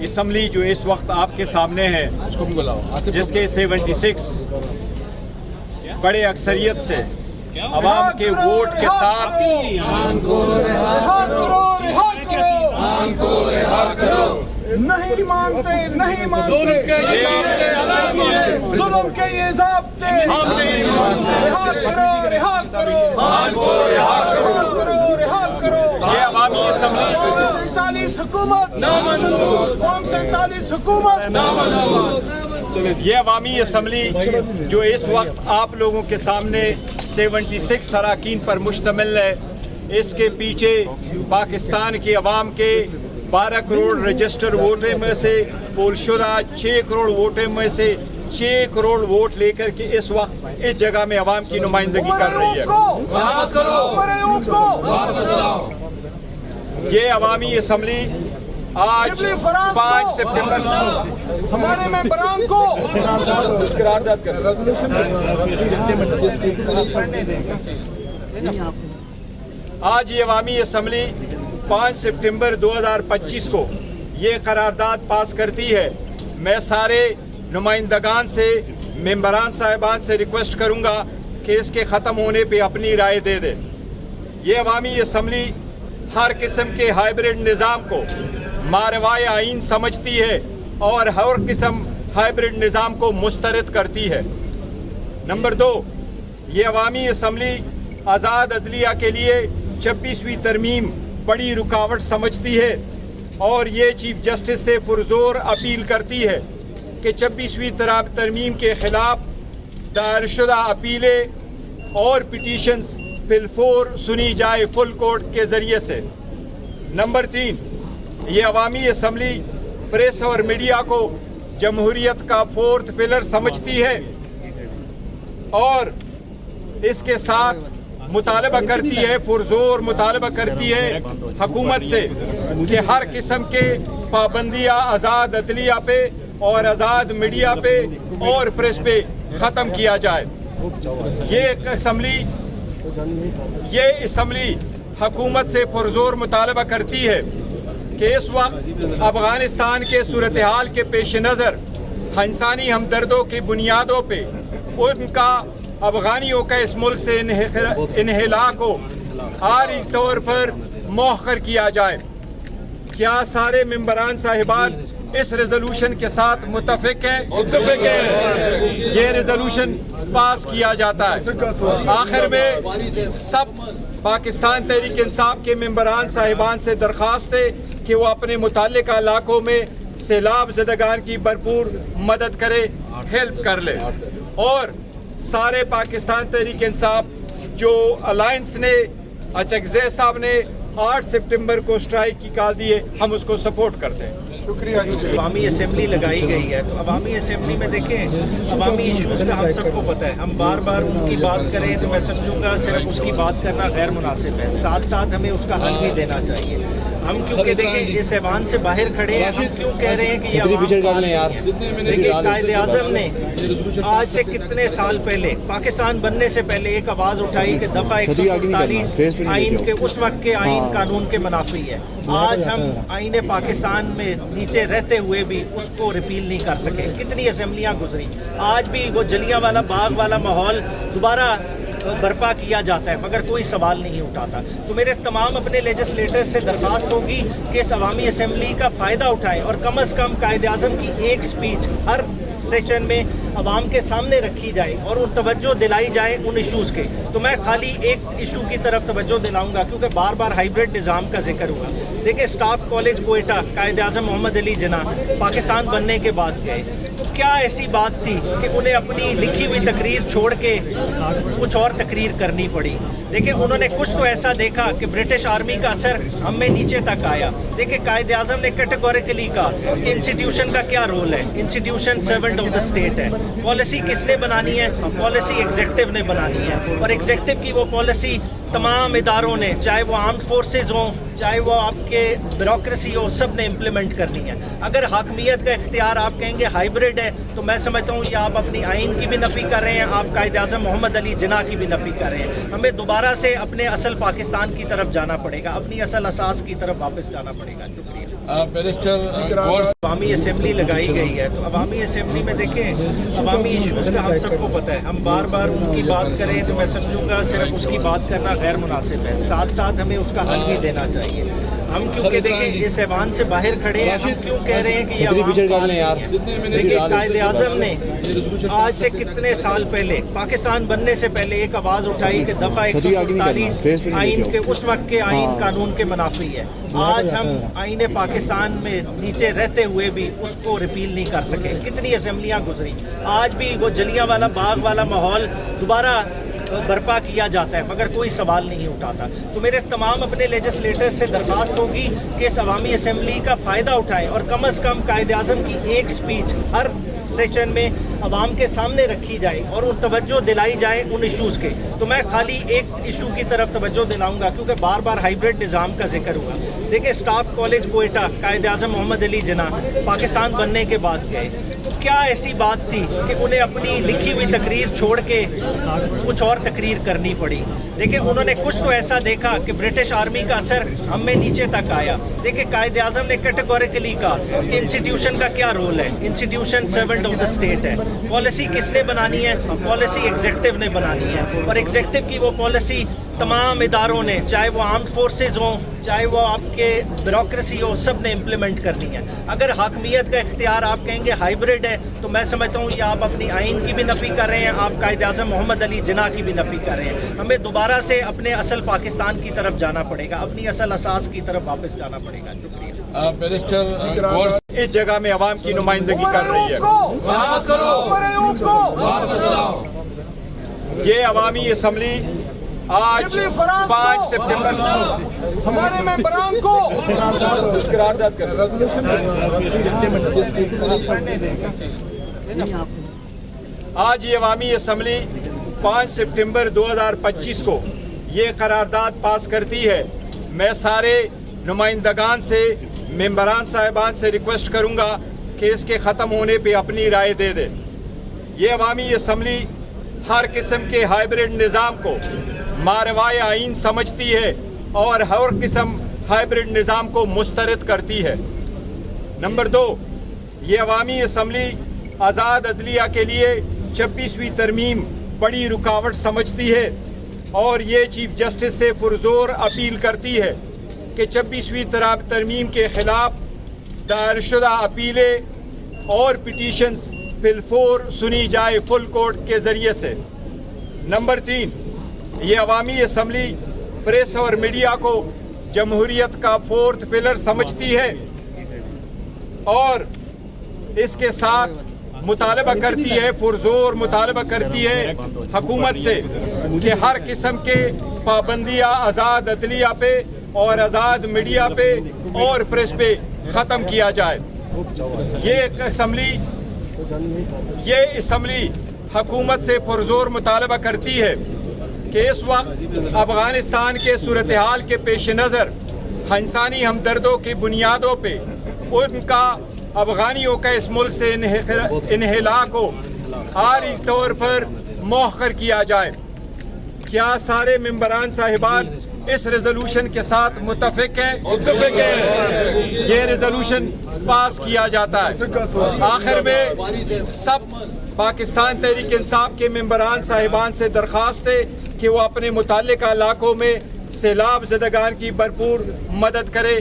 Assembly جو اس وقت آپ کے سامنے ہے، جس کے 76 بڑے اکثریت سے عوام کے ووٹ کے ساتھ نہیں مانتے ظلم کے یہ ضابطے، رہا کرو یہ عوامی اسمبلی 47 حکومت قوم 47 حکومت یہ عوامی اسمبلی جو اس وقت آپ لوگوں کے سامنے 76 اراکین پر مشتمل ہے، اس کے پیچھے پاکستان کی عوام کے 12 کروڑ رجسٹر ووٹیں میں سے پول شدہ 6 کروڑ ووٹیں میں سے 6 کروڑ ووٹ لے کر کے اس وقت اس جگہ میں عوام کی نمائندگی کر رہی ہے۔ یہ عوامی اسمبلی آج 5 سپٹمبر ہمارے ممبران کو آج یہ عوامی اسمبلی 5 سپٹمبر 2025 کو یہ قرارداد پاس کرتی ہے۔ میں سارے نمائندگان سے، ممبران صاحبان سے ریکویسٹ کروں گا کہ اس کے ختم ہونے پہ اپنی رائے دے دیں۔ یہ عوامی اسمبلی ہر قسم کے ہائیبرڈ نظام کو ماروائے آئین سمجھتی ہے اور ہر قسم ہائیبرڈ نظام کو مسترد کرتی ہے۔ نمبر 2، یہ عوامی اسمبلی آزاد عدلیہ کے لیے 26ویں ترمیم بڑی رکاوٹ سمجھتی ہے اور یہ چیف جسٹس سے پرزور اپیل کرتی ہے کہ 26ویں ترمیم کے خلاف دائر شدہ اپیلیں اور پٹیشنز بالفور سنی جائے فل کورٹ کے ذریعے سے۔ نمبر 3، یہ عوامی اسمبلی پریس اور میڈیا کو جمہوریت کا 4تھ پلر سمجھتی ہے اور اس کے ساتھ مطالبہ کرتی ہے، پرزور مطالبہ کرتی ہے حکومت سے کہ ہر قسم کے پابندیاں آزاد عدلیہ پہ اور آزاد میڈیا پہ اور پریس پہ ختم کیا جائے۔ یہ اسمبلی حکومت سے پرزور مطالبہ کرتی ہے کہ اس وقت افغانستان کے صورتحال کے پیش نظر انسانی ہمدردوں کی بنیادوں پہ ان کا افغانیوں کا اس ملک سے انحلا کو عارضی طور پر مؤخر کیا جائے۔ کیا سارے ممبران صاحبان اس ریزولوشن کے ساتھ متفق ہیں؟ یہ ریزولوشن پاس کیا جاتا ہے۔ آخر میں سب پاکستان تحریک انصاف کے ممبران صاحبان سے درخواست ہے کہ وہ اپنے متعلقہ علاقوں میں سیلاب زدگان کی بھرپور مدد کرے، ہیلپ کر لے، اور سارے پاکستان تحریک انصاف جو الائنس نے اچکزے صاحب نے 8 سپٹمبر کو اسٹرائک کی کال دی ہے، ہم اس کو سپورٹ کرتے ہیں۔ شکریہ۔ عوامی اسمبلی لگائی گئی ہے تو عوامی اسمبلی میں دیکھیں عوامی ایشوز کا ہم سب کو پتہ ہے، ہم بار بار ان کی بات کریں تو میں سمجھوں گا صرف اس کی بات کرنا غیر مناسب ہے، ساتھ ساتھ ہمیں اس کا حل بھی دینا چاہیے۔ ہم کیونکہ دیکھیں اس ایوان سے باہر کھڑے ہیں، ہم کیوں کہہ رہے ہیں کہ یہ عوام دیکھیں قائد اعظم نے آج سے کتنے سال پہلے پاکستان بننے سے پہلے ایک آواز اٹھائی کہ دفعہ 147 آئین کے اس وقت کے آئین قانون کے منافی ہے۔ آج ہم آئین پاکستان میں نیچے رہتے ہوئے بھی اس کو ریپیل نہیں کر سکے، کتنی اسمبلیاں گزری، آج بھی وہ جلیاں والا باغ والا ماحول دوبارہ برپا کیا جاتا ہے مگر کوئی سوال نہیں اٹھاتا۔ تو میرے تمام اپنے لیجسلیٹر سے درخواست ہوگی کہ اس عوامی اسمبلی کا فائدہ اٹھائیں اور کم از کم قائد اعظم کی ایک سپیچ ہر سیشن میں عوام کے سامنے رکھی جائے اور ان توجہ دلائی جائے ان ایشوز کے۔ تو میں خالی ایک ایشو کی طرف توجہ دلاؤں گا کیونکہ بار بار ہائیبرڈ نظام کا ذکر ہوا۔ دیکھیں اسٹاف کالج کوئٹہ قائد اعظم محمد علی جناح پاکستان بننے کے بعد گئے، تو کیا ایسی بات تھی کہ انہیں اپنی لکھی ہوئی تقریر چھوڑ کے کچھ اور تقریر کرنی پڑی؟ دیکھیں انہوں نے کچھ تو ایسا دیکھا کہ برٹش آرمی کا اثر ہم میں نیچے تک آیا۔ دیکھیں قائد اعظم نے کیٹیگوریکلی کہا کہ انسٹیٹیوشن کا کیا رول ہے، institution servant of the state ہے، پالیسی کس نے بنانی ہے، پالیسی ایگزیکٹو نے بنانی ہے، اور ایگزیکٹو کی وہ پالیسی تمام اداروں نے، چاہے وہ آرمڈ فورسز ہوں، चाहे वो आपके ब्यूरोक्रेसी हो, सब ने इम्प्लीमेंट करनी है। अगर हाकमियत का इख्तियार आप कहेंगे हाइब्रिड है, तो मैं समझता हूँ ये आप अपनी आइन की भी नफ़ी कर रहे हैं, आप कायदे आज़म मोहम्मद अली जिन्ना की भी नफ़ी कर रहे हैं। हमें दोबारा से अपने असल पाकिस्तान की तरफ जाना पड़ेगा, अपनी असल असास की तरफ वापस जाना पड़ेगा। शुक्रिया। अवामी असम्बली लगाई गई है, तो अवामी असम्बली में देखें, अवामी इशूज़ का हम सबको पता है। हम बार बार उनकी बात करें तो मैं समझूंगा सिर्फ उसकी बात करना गैर मुनासिब है, साथ साथ हमें उसका हल भी देना चाहिए। हम क्योंकि देखें इस ऐवान से बाहर खड़े हैं, हम क्यों कह रहे हैं कि ये देखिए कायदे आज़म ने आज से कितने साल पहले, पाकिस्तान बनने से पहले एक आवाज़ उठाई कि दफ़ा 147 आइन के उस वक्त के आइन कानून के मुनाफी है। आज हम आइन पाकिस्तान में नीचे रहते हुए भी उसको रिपील नहीं कर सके। कितनी असम्बलियाँ गुजरी, आज भी वो जलियांवाला बाग वाला माहौल दोबारा बर्पा किया जाता है, मगर कोई सवाल नहीं उठाता। तो मेरे तमाम अपने लेजिस्लेटर्स से दरख्वास्त होगी कि इस अवामी असम्बली का फ़ायदा उठाएं और कम अज़ कम कायदे आज़म की एक स्पीच हर सेशन में अवाम के सामने रखी जाए और उन तवज्जो दिलाई जाए उन इशूज़ के। तो मैं खाली एक इशू की तरफ तवज्जो दिलाऊंगा, क्योंकि बार बार हाइब्रिड निज़ाम का जिक्र हुआ। देखिए, स्टाफ कॉलेज कोयटा कायदे आज़म मोहम्मद अली जिन्ना पाकिस्तान बनने के बाद गए, तो क्या ऐसी बात थी कि उन्हें अपनी लिखी हुई तकरीर छोड़ के कुछ और तकरीर करनी पड़ी? देखिए, उन्होंने कुछ तो ऐसा देखा कि ब्रिटिश आर्मी का असर हम में नीचे तक आया। देखिए, कायदे आज़म ने कैटेगोरिकली कहा कि इंस्टीट्यूशन का क्या रोल है, institution servant of the state है। पॉलिसी किसने बनानी है? पॉलिसी एग्जीक्यूटिव ने बनानी है, और एग्जीक्यूटिव की वो पॉलिसी तमाम इदारों ने, चाहे वो आर्म्ड फोर्सेज हों, चाहे वो आपके ब्यूरोक्रेसी हो, सब ने इम्प्लीमेंट करनी है। अगर हाकमियत का इख्तियार आप कहेंगे हाइब्रिड है, तो मैं समझता हूँ ये आप अपनी आइन की भी नफ़ी कर रहे हैं, आप कायदे आज़म मोहम्मद अली जिन्ना की भी नफ़ी कर रहे हैं। हमें दोबारा से अपने असल पाकिस्तान की तरफ जाना पड़ेगा, अपनी असल असास की तरफ वापस जाना पड़ेगा। शुक्रिया। इस जगह में अवाम की नुमाइंदगी कर रही है। ये अवामी असम्बली आज 5 सितंबर हमारे मेंबरान को आज ये अवामी असम्बली 5 सितंबर 2025 को ये करारदाद पास करती है। मैं सारे नुमाइंदगान से, मेंबरान साहिबान से रिक्वेस्ट करूंगा कि इसके ख़त्म होने पे अपनी राय दे दें। ये अवामी असम्बली हर किस्म के हाइब्रिड निज़ाम को मारवाए आइन समझती है और हर किस्म हाइब्रिड निज़ाम को मुस्तरद करती है। नंबर 2, ये अवामी असम्बली आज़ाद अदलिया के लिए 26वीं तरमीम बड़ी रुकावट समझती है और ये चीफ जस्टिस से पुरजोर अपील करती है कि 26वीं तरमीम के ख़िलाफ़ दायरशुदा अपीलें और पिटीशंस फिलफोर सुनी जाए फुल कोर्ट के ज़रिए से। नंबर 3, ये अवामी असम्बली प्रेस और मीडिया को जमहूरियत का 4th पिलर समझती है और इसके साथ मुतालबा करती है, पुरजोर मुतालबा करती है हुकूमत से कि हर किस्म के पाबंदियाँ आज़ाद अदलिया पे और आज़ाद मीडिया पे और प्रेस पे ख़त्म किया जाए। ये असम्बली हुकूमत से पुरजोर मुतालबा करती है कि इस वक्त अफ़गानिस्तान के सूरत हाल के पेश नज़र इंसानी हमदर्दों की बुनियादों पे उनका अफ़गानियों का इस मुल्क से इन्हिला को आरी तौर पर मौखर किया जाए। क्या सारे मेंबरान साहिबान इस रेजोल्यूशन के साथ मुत्तफिक हैं? ये रेजोल्यूशन पास किया जाता है। आखिर में सब पाकिस्तान तहरीक इंसाफ के मेंबरान साहिबान से दरख्वास्त है कि वो अपने मुताल्लिका इलाकों में सैलाब ज़दगान की भरपूर मदद करे